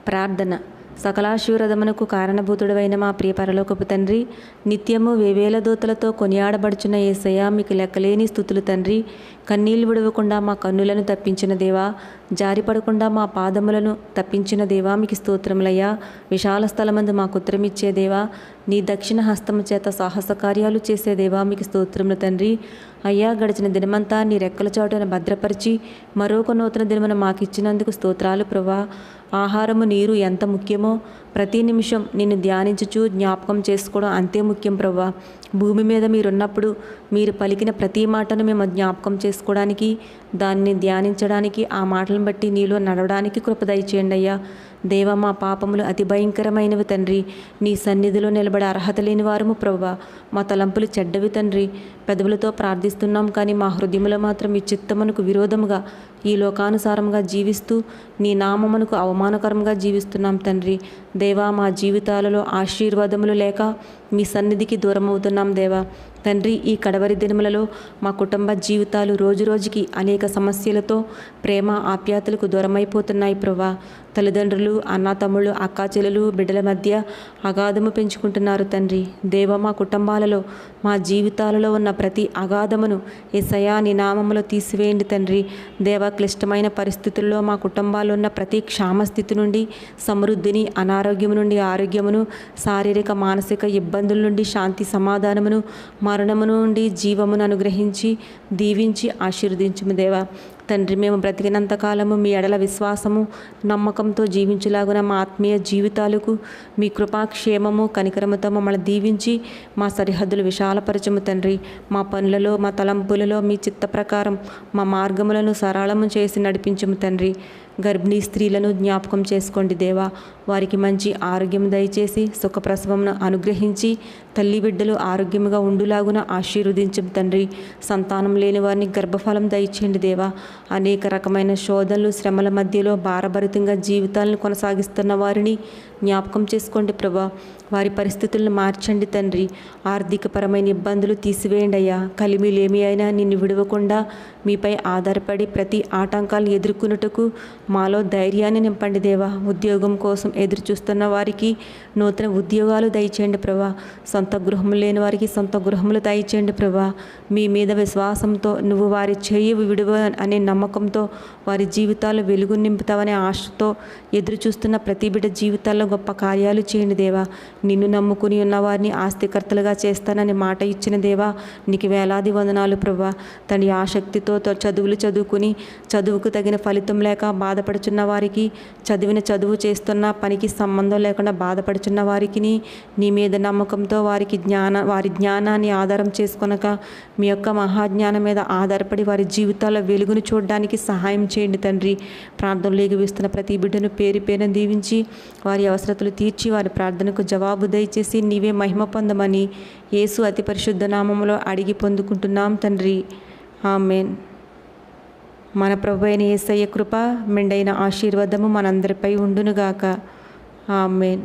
ప్రార్థన. సకలాశీర్వాదమునకు కారణభూతుడవైన మా ప్రియ పరలోకపు తండ్రి, నిత్యము వేవేల దూతలతో కొనియాడబడుచున్న యేసయ్య, మీకు లెక్కలేని స్తుతులు తండ్రి. కన్నీళ్లు విడవకుండా మా కన్నులను తప్పించిన దేవా, జారిపడకుండా మా పాదములను తప్పించిన దేవా, మీకు స్తోత్రములయ్యా. విశాల స్థలమందు మాకు ఉత్తరమిచ్చే దేవా, నీ దక్షిణ హస్తము చేత సాహస కార్యాలు చేసే దేవా, మీకు స్తోత్రములు తండ్రి. అయ్యా, గడిచిన దినమంతా నీ రెక్కల చాటున భద్రపరిచి మరొక నూతన దినమున మాకిచ్చినందుకు స్తోత్రాలు ప్రభా. ఆహారము నీరు ఎంత ముఖ్యమో ప్రతి నిమిషం నిన్ను ధ్యానించుచు జ్ఞాపకం చేసుకోవడం అంతే ముఖ్యం ప్రభా. భూమి మీద మీరున్నప్పుడు మీరు పలికిన ప్రతి మాటను మేము జ్ఞాపకం చేసుకోవడానికి, దాన్ని ధ్యానించడానికి, ఆ మాటలను బట్టి నీలో నడవడానికి కృప దయచేయండి అయ్యా. దేవ, మా పాపములు అతి భయంకరమైనవి తండ్రి. నీ సన్నిధిలో నిలబడే అర్హత లేని వారము ప్రభా. మా తలంపులు చెడ్డవి తండ్రి. పెదవులతో ప్రార్థిస్తున్నాం కానీ మా హృదయంలో మాత్రం ఈ చిత్తమునకు విరోధముగా, ఈ లోకానుసారంగా జీవిస్తూ నీ నామమునకు అవమానకరంగా జీవిస్తున్నాం తండ్రి. దేవా, మా జీవితాలలో ఆశీర్వాదములు లేక మీ సన్నిధికి దూరం అవుతున్నాం దేవా. తండ్రి, ఈ కడవరి దినములలో మా కుటుంబ జీవితాలు రోజురోజుకి అనేక సమస్యలతో ప్రేమ ఆప్యాయతలకు దూరమైపోతున్నాయి ప్రభా. తల్లిదండ్రులు, అన్నాతమ్ముళ్ళు, అక్కాచెల్లెలు, బిడ్డల మధ్య అగాధము పెంచుకుంటున్నారు తండ్రి. దేవ, మా కుటుంబాలలో, మా జీవితాలలో ఉన్న ప్రతి అగాధమును యేసయ్యా నీ నామములో తీసివేయండి తండ్రి. దేవ, క్లిష్టమైన పరిస్థితుల్లో మా కుటుంబాల్లో ఉన్న ప్రతి క్షామస్థితి నుండి సమృద్ధిని, అనారోగ్యము నుండి ఆరోగ్యమును, శారీరక మానసిక ఇబ్బందుల నుండి శాంతి సమాధానమును, మరణము నుండి జీవమును అనుగ్రహించి దీవించి ఆశీర్వదించుము దేవా. తండ్రి, మేము బ్రతికినంతకాలము మీ ఎడల విశ్వాసము, నమ్మకంతో జీవించులాగున మా ఆత్మీయ జీవితాలకు మీ కృపాక్షేమము, కనికరముతో మమ్మల్ని దీవించి మా సరిహద్దులు విశాలపరచము తండ్రి. మా పనులలో, మా తలంపులలో మీ చిత్త ప్రకారం మా మార్గములను సరళము చేసి నడిపించము తండ్రి. గర్భిణీ స్త్రీలను జ్ఞాపకం చేసుకోండి దేవా. వారికి మంచి ఆరోగ్యం దయచేసి సుఖప్రసవమును అనుగ్రహించి తల్లి బిడ్డలు ఆరోగ్యముగా ఉండులాగున ఆశీర్వదించము తండ్రి. సంతానం లేని వారిని గర్భఫలం దయచేయండి దేవా. అనేక రకమైన శోధనలు, శ్రమల మధ్యలో భారభరితంగా జీవితాలను కొనసాగిస్తున్న వారిని జ్ఞాపకం చేసుకోండి ప్రభా. వారి పరిస్థితులను మార్చండి తండ్రి. ఆర్థికపరమైన ఇబ్బందులు తీసివేయండి అయ్యా. కలిమిలేమి అయినా నిన్ను విడవకుండా మీపై ఆధారపడి ప్రతి ఆటంకాలను ఎదుర్కొనుటకు మాలో ధైర్యాన్ని నింపండి దేవా. ఉద్యోగం కోసం ఎదురు చూస్తున్న వారికి నూతన ఉద్యోగాలు దయచేయండి ప్రభా. సొంత గృహములు లేని వారికి సొంత గృహములు దయచేయండి ప్రభా. మీ మీద విశ్వాసంతో నువ్వు వారి చేయి విడువ అనే నమ్మకంతో వారి జీవితాల్లో వెలుగు నింపుతావనే ఆశతో ఎదురు చూస్తున్న ప్రతి బిడ్డ జీవితాల్లో గొప్ప కార్యాలు చేయండి దేవా. నిన్ను నమ్ముకుని ఉన్న వారిని ఆస్తికర్తలుగా చేస్తానని మాట ఇచ్చిన దేవా, నీకు వేలాది వందనాలు ప్రభా. తన ఆసక్తితో చదువులు చదువుకుని చదువుకు తగిన ఫలితం లేక బాధపడుచున్న వారికి, చదివిన చదువు చేస్తున్న పనికి సంబంధం లేకుండా బాధపడుచున్న వారికి నీ మీద నమ్మకంతో వారి జ్ఞానాన్ని ఆధారం చేసుకొనక మీ యొక్క మహాజ్ఞానం మీద ఆధారపడి వారి జీవితాల్లో వెలుగును చూడడానికి సహాయం చేయండి తండ్రి. ప్రార్థనలు ఎగివిస్తున్న ప్రతి బిడ్డను పేరు పేరున దీవించి వారి అవసరతలు తీర్చి వారి ప్రార్థనకు జవాబు దయచేసి నీవే మహిమ పొందమని యేసు అతి పరిశుద్ధ నామములో అడిగి పొందుకుంటున్నాం తండ్రి. ఆమేన్. మన ప్రభు అయిన యేసయ్య కృప, మెండైన ఆశీర్వాదము మనందరిపై ఉండునుగాక. ఆమేన్.